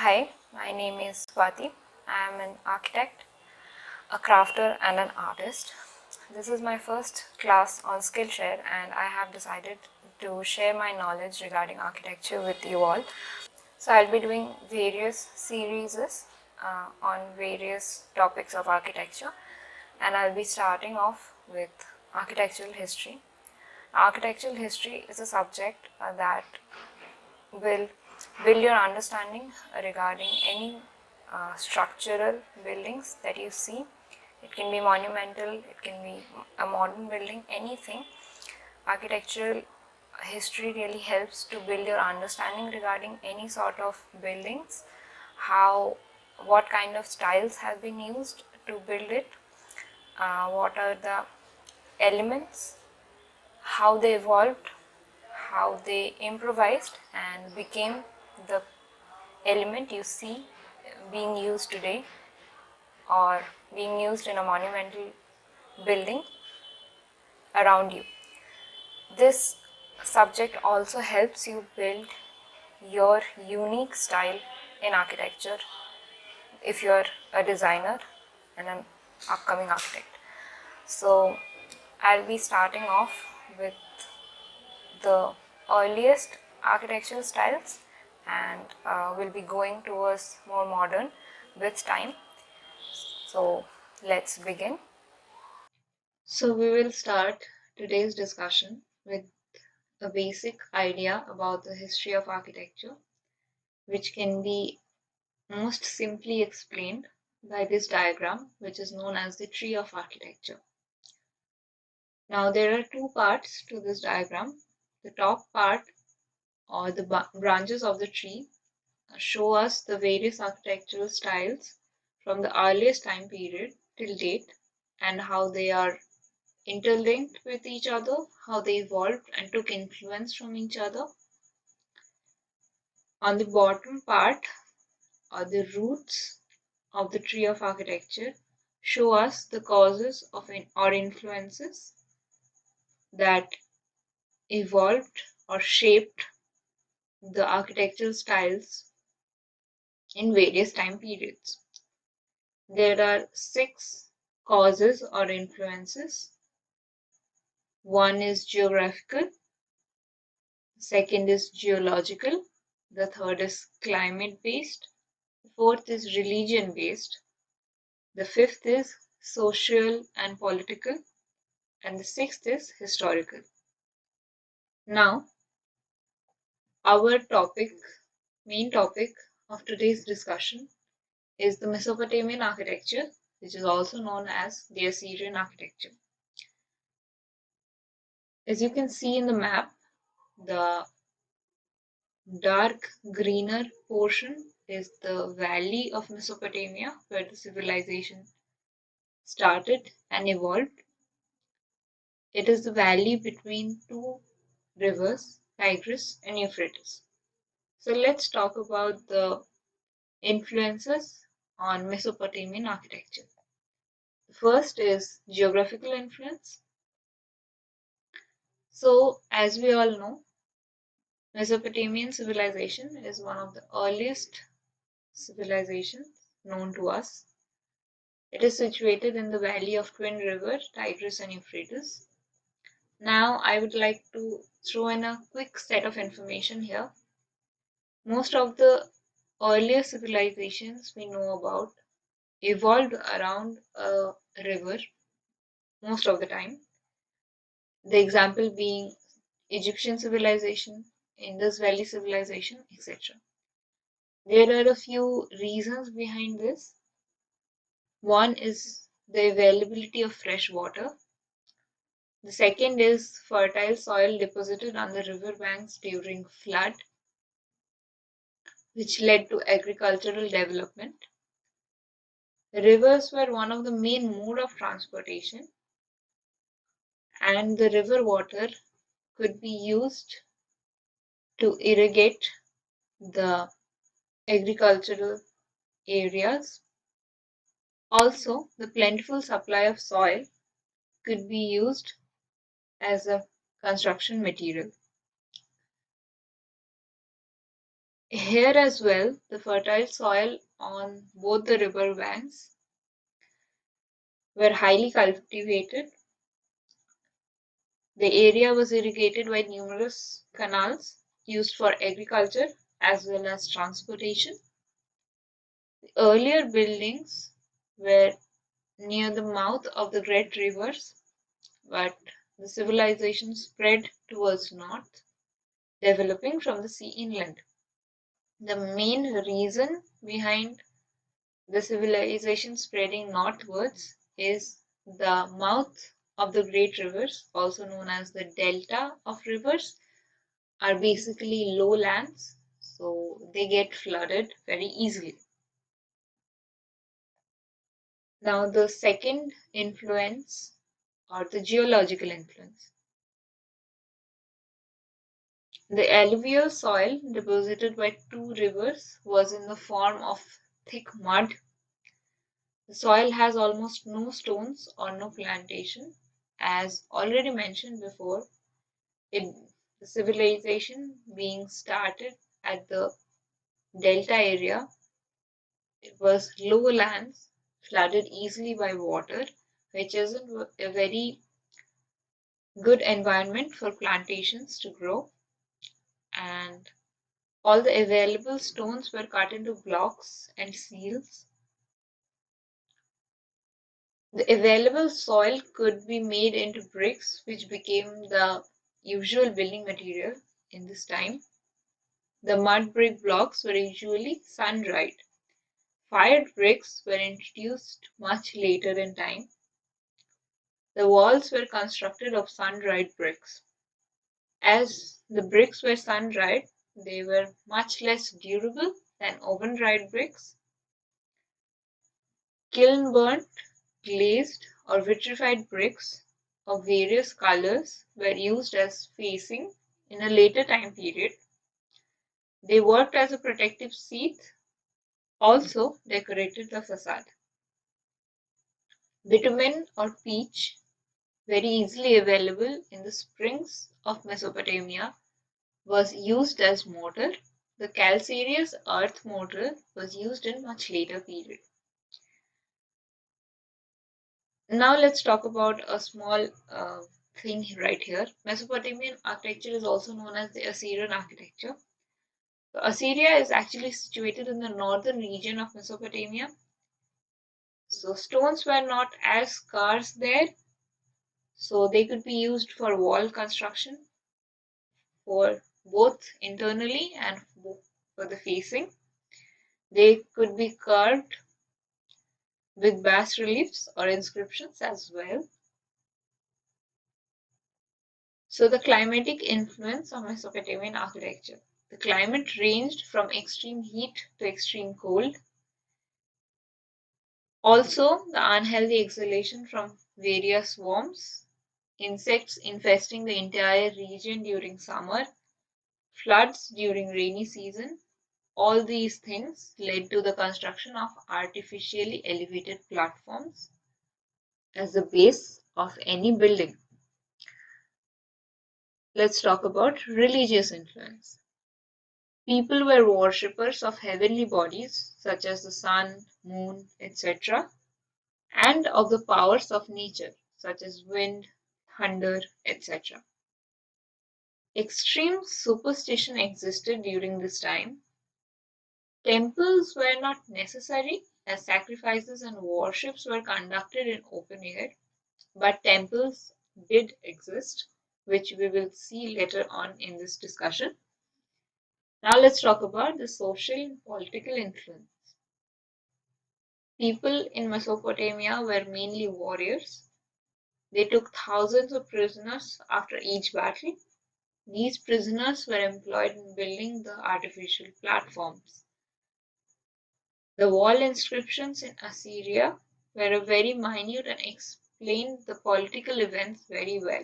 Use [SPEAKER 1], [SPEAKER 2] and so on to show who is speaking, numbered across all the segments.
[SPEAKER 1] Hi, my name is Swati. I am an architect, a crafter and an artist. This is my first class on Skillshare and I have decided to share my knowledge regarding architecture with you all. So I'll be doing various series on various topics of architecture, and I'll be starting off with architectural history. Architectural history is a subject that will build your understanding regarding any structural buildings that you see. It can be monumental, it can be a modern building, anything. Architectural history really helps to build your understanding regarding any sort of buildings, what kind of styles have been used to build it, what are the elements, how they evolved, how they improvised and became the element you see being used today or being used in a monumental building around you. This subject also helps you build your unique style in architecture if you're a designer and an upcoming architect. So I'll be starting off with the earliest architectural styles and we'll be going towards more modern with time. So let's begin. So we will start today's discussion with a basic idea about the history of architecture, which can be most simply explained by this diagram, which is known as the tree of architecture. Now there are two parts to this diagram. The top part or the branches of the tree show us the various architectural styles from the earliest time period till date and how they are interlinked with each other, how they evolved and took influence from each other. On the bottom part are the roots of the tree of architecture, show us the causes of or influences that evolved or shaped the architectural styles in various time periods. There are 6 causes or influences. One is geographical, second is geological, the third is climate based, the fourth is religion based, the fifth is social and political, and the sixth is historical. Now, our main topic of today's discussion is the Mesopotamian architecture, which is also known as the Assyrian architecture. As you can see in the map, the dark greener portion is the valley of Mesopotamia, where the civilization started and evolved. It is the valley between two rivers, Tigris and Euphrates. So let's talk about the influences on Mesopotamian architecture. The first is geographical influence. So, as we all know, Mesopotamian civilization is one of the earliest civilizations known to us. It is situated in the valley of twin rivers Tigris and Euphrates. Now, I would like to throw in a quick set of information here. Most of the earlier civilizations we know about evolved around a river most of the time. The example being Egyptian civilization, Indus Valley civilization, etc. There are a few reasons behind this. One is the availability of fresh water. The second is fertile soil deposited on the river banks during flood, which led to agricultural development. Rivers were one of the main mode of transportation, and the river water could be used to irrigate the agricultural areas. Also, the plentiful supply of soil could be used as a construction material. Here as well, the fertile soil on both the river banks were highly cultivated. The area was irrigated by numerous canals used for agriculture as well as transportation. The earlier buildings were near the mouth of the great rivers, but the civilization spread towards north, developing from the sea inland. The main reason behind the civilization spreading northwards is the mouth of the great rivers, also known as the delta of rivers, are basically lowlands, so they get flooded very easily. Now, the second influence, or the geological influence. The alluvial soil deposited by two rivers was in the form of thick mud. The soil has almost no stones or no plantation. As already mentioned before, the civilization being started at the delta area, it was lowlands flooded easily by water, which isn't a very good environment for plantations to grow, and all the available stones were cut into blocks and seals. The available soil could be made into bricks, which became the usual building material in this time. The mud brick blocks were usually sun-dried. Fired bricks were introduced much later in time. The walls were constructed of sun-dried bricks. As the bricks were sun-dried, they were much less durable than oven-dried bricks. Kiln-burnt, glazed, or vitrified bricks of various colors were used as facing in a later time period. They worked as a protective sheath, also decorated the facade. Bitumen or peach, very easily available in the springs of Mesopotamia, was used as mortar. The calcareous earth mortar was used in much later period. Now let's talk about a small thing right here. Mesopotamian architecture is also known as the Assyrian architecture. So Assyria is actually situated in the northern region of Mesopotamia. So stones were not as scarce there, so they could be used for wall construction, for both internally and for the facing. They could be carved with bas reliefs or inscriptions as well. So the climatic influence of Mesopotamian architecture. The climate ranged from extreme heat to extreme cold. Also, the unhealthy exhalation from various swarms, insects infesting the entire region during summer, floods during rainy season, all these things led to the construction of artificially elevated platforms as the base of any building. Let's talk about religious influence. People were worshippers of heavenly bodies such as the sun, moon, etc., and of the powers of nature such as wind, thunder, etc. Extreme superstition existed during this time. Temples were not necessary as sacrifices and worships were conducted in open air, but temples did exist, which we will see later on in this discussion. Now let's talk about the social and political influence. People in Mesopotamia were mainly warriors. They took thousands of prisoners after each battle. These prisoners were employed in building the artificial platforms. The wall inscriptions in Assyria were very minute and explained the political events very well.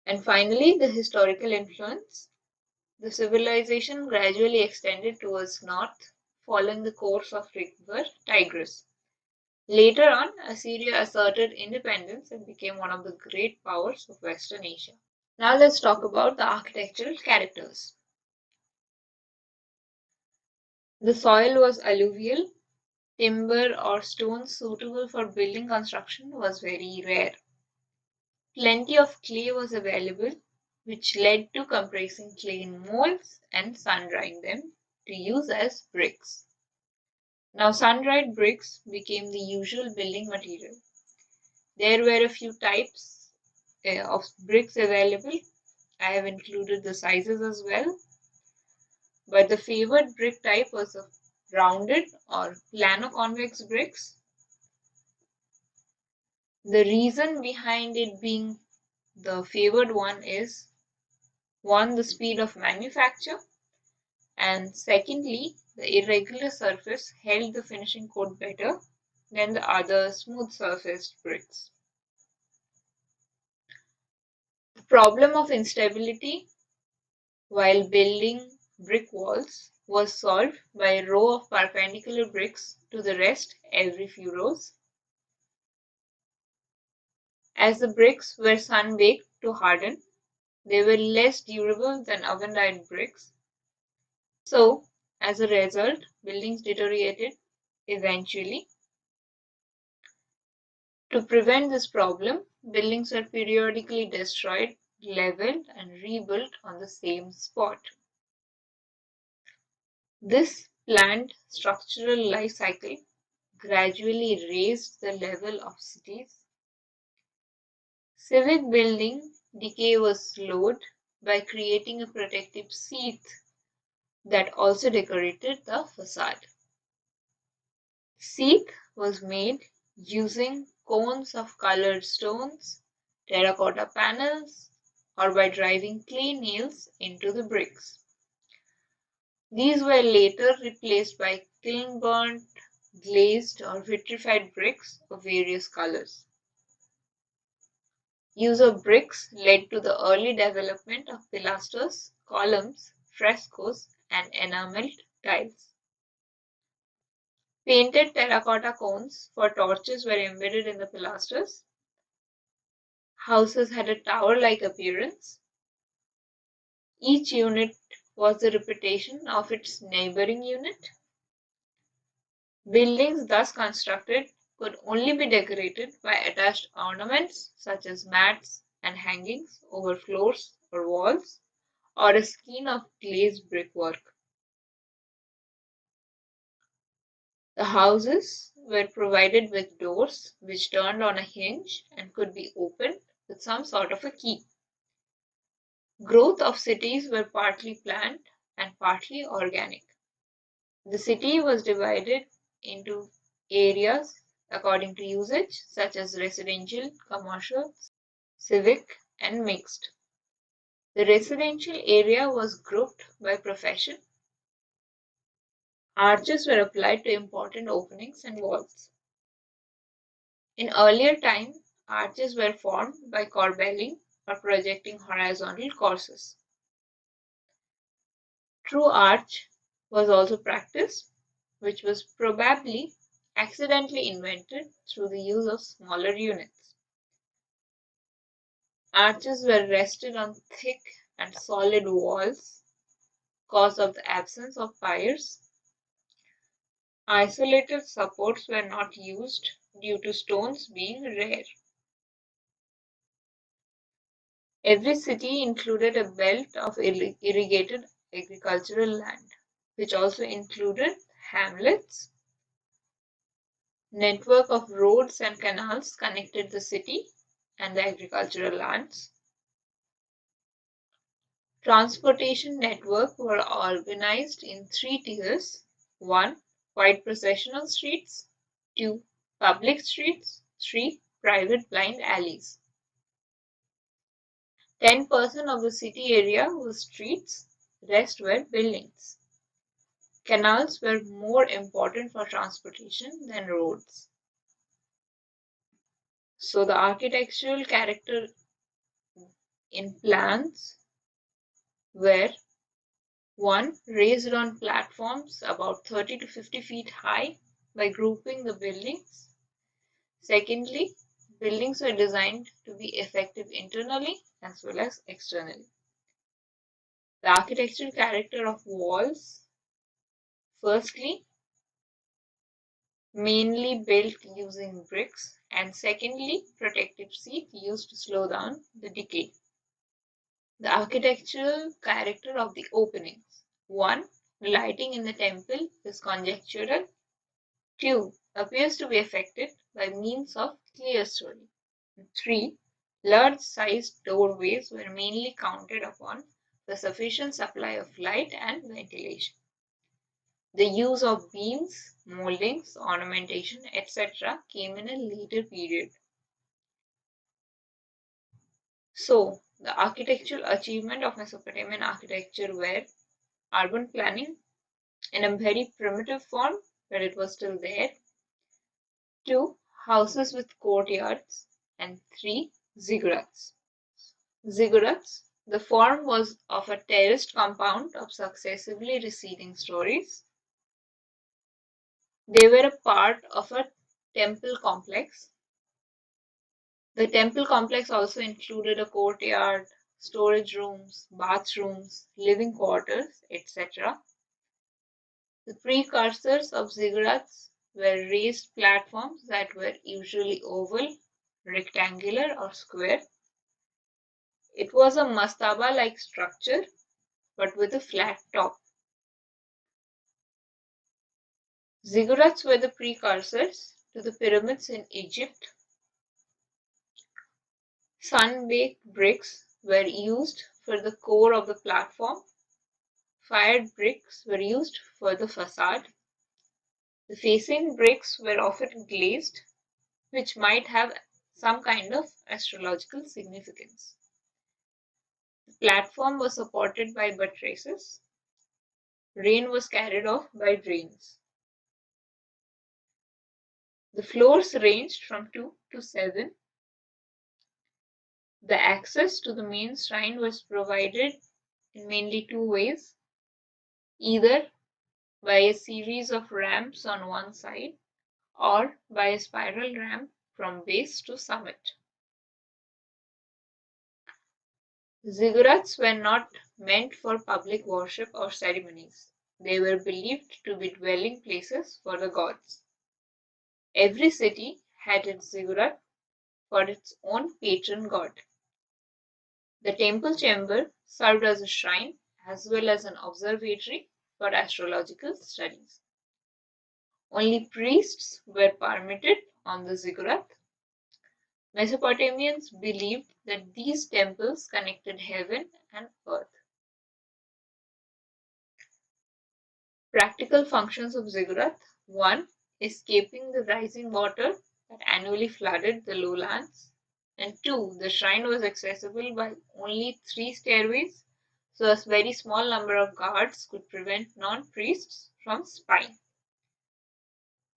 [SPEAKER 1] And finally, the historical influence. The civilization gradually extended towards north, following the course of river Tigris. Later on, Assyria asserted independence and became one of the great powers of Western Asia. Now let's talk about the architectural characters. The soil was alluvial. Timber or stones suitable for building construction was very rare. Plenty of clay was available, which led to compressing clay in molds and sun-drying them to use as bricks. Now, sun-dried bricks became the usual building material. There were a few types of bricks available. I have included the sizes as well, but the favored brick type was a rounded or plano-convex bricks. The reason behind it being the favored one is one, the speed of manufacture, and secondly, the irregular surface held the finishing coat better than the other smooth surfaced bricks. The problem of instability while building brick walls was solved by a row of perpendicular bricks to the rest every few rows. As the bricks were sun-baked to harden, they were less durable than oven-dyed bricks. So, as a result, buildings deteriorated eventually. To prevent this problem, buildings were periodically destroyed, leveled, and rebuilt on the same spot. This planned structural life cycle gradually raised the level of cities. Civic building decay was slowed by creating a protective sheath that also decorated the facade. Sheath was made using cones of colored stones, terracotta panels, or by driving clay nails into the bricks. These were later replaced by kiln-burnt, glazed, or vitrified bricks of various colors. Use of bricks led to the early development of pilasters, columns, frescoes, and enameled tiles. Painted terracotta cones for torches were embedded in the pilasters. Houses had a tower-like appearance. Each unit was the reputation of its neighboring unit. Buildings thus constructed could only be decorated by attached ornaments such as mats and hangings over floors or walls, or a skein of glazed brickwork. The houses were provided with doors which turned on a hinge and could be opened with some sort of a key. Growth of cities were partly planned and partly organic. The city was divided into areas according to usage, such as residential, commercial, civic, and mixed. The residential area was grouped by profession. Arches were applied to important openings and walls. In earlier time, arches were formed by corbelling or projecting horizontal courses. True arch was also practiced, which was probably accidentally invented through the use of smaller units. Arches were rested on thick and solid walls because of the absence of piers. Isolated supports were not used due to stones being rare. Every city included a belt of irrigated agricultural land, which also included hamlets. Network of roads and canals connected the city and the agricultural lands. Transportation network were organized in three tiers. 1. Wide processional streets. 2. Public streets. 3. Private blind alleys. 10% of the city area was streets, rest were buildings. Canals were more important for transportation than roads. So the architectural character in plans were 1. Raised on platforms about 30 to 50 feet high by grouping the buildings. Secondly, buildings were designed to be effective internally as well as externally. The architectural character of walls
[SPEAKER 2] Firstly, mainly built using bricks, and secondly, protective sheath used to slow down the decay. The architectural character of the openings. 1. Lighting in the temple is conjectural. 2. Appears to be affected by means of clerestory. 3. Large-sized doorways were mainly counted upon for sufficient supply of light and ventilation. The use of beams, moldings, ornamentation, etc. came in a later period. So, the architectural achievement of Mesopotamian architecture were urban planning in a very primitive form, but it was still there. 2. Houses with courtyards. And 3. Ziggurats. Ziggurats. The form was of a terraced compound of successively receding stories. They were a part of a temple complex. The temple complex also included a courtyard, storage rooms, bathrooms, living quarters, etc. The precursors of ziggurats were raised platforms that were usually oval, rectangular, or square. It was a mastaba-like structure, but with a flat top. Ziggurats were the precursors to the pyramids in Egypt. Sun-baked bricks were used for the core of the platform. Fired bricks were used for the facade. The facing bricks were often glazed, which might have some kind of astrological significance. The platform was supported by buttresses. Rain was carried off by drains. The floors ranged from 2 to 7. The access to the main shrine was provided in mainly two ways, either by a series of ramps on one side or by a spiral ramp from base to summit. Ziggurats were not meant for public worship or ceremonies. They were believed to be dwelling places for the gods. Every city had its ziggurat for its own patron god. The temple chamber served as a shrine as well as an observatory for astrological studies. Only priests were permitted on the ziggurat. Mesopotamians believed that these temples connected heaven and earth. Practical functions of ziggurat: 1. Escaping the rising water that annually flooded the lowlands. And 2. The shrine was accessible by only 3 stairways, so a very small number of guards could prevent non-priests from spying.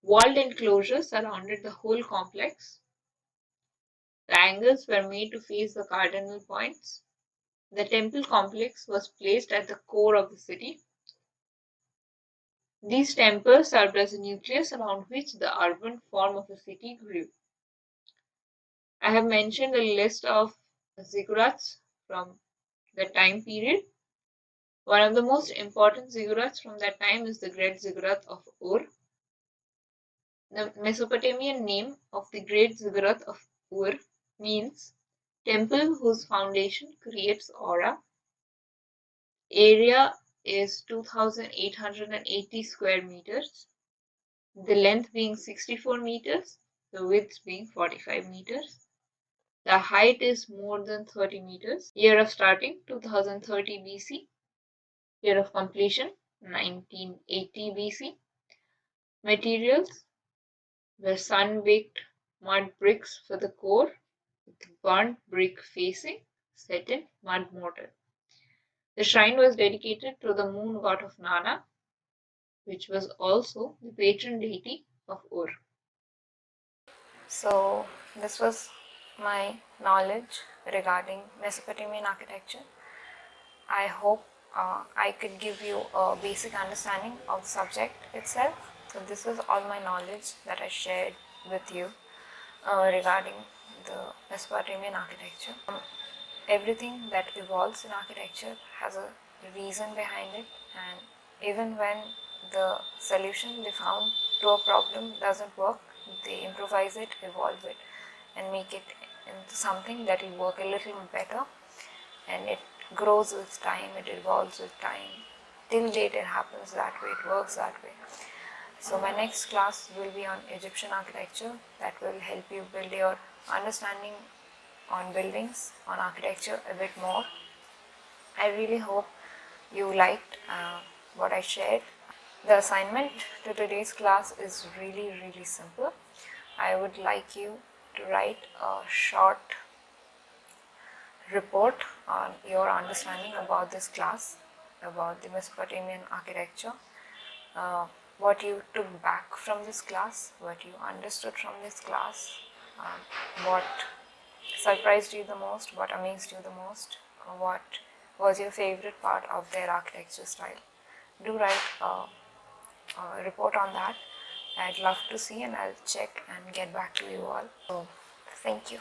[SPEAKER 2] Walled enclosures surrounded the whole complex. The angles were made to face the cardinal points. The temple complex was placed at the core of the city. These temples served as a nucleus around which the urban form of the city grew. I have mentioned a list of ziggurats from the time period. One of the most important ziggurats from that time is the Great Ziggurat of Ur. The Mesopotamian name of the Great Ziggurat of Ur means temple whose foundation creates aura. Area is 2,880 square meters, the length being 64 meters, the width being 45 meters. The height is more than 30 meters. Year of starting 2030 BC. Year of completion 1980 BC. Materials were sun-baked mud bricks for the core, with burnt brick facing, set in mud mortar. The shrine was dedicated to the moon god of Nana, which was also the patron deity of Ur.
[SPEAKER 1] So this was my knowledge regarding Mesopotamian architecture. I hope I could give you a basic understanding of the subject itself. So this was all my knowledge that I shared with you regarding the Mesopotamian architecture. Everything that evolves in architecture has a reason behind it, and even when the solution they found to a problem doesn't work, they improvise it, evolve it, and make it into something that will work a little better, and it grows with time, it evolves with time. Till date it happens that way, it works that way. So my next class will be on Egyptian architecture. That will help you build your understanding on buildings, on architecture a bit more. I really hope you liked what I shared. The assignment to today's class is really simple. I would like you to write a short report on your understanding about this class, about the Mesopotamian architecture, what you took back from this class, what you understood from this class, what surprised you the most, what amazed you the most, what was your favorite part of their architecture style. Do write a report on that. I'd love to see, and I'll check and get back to you all. So, thank you.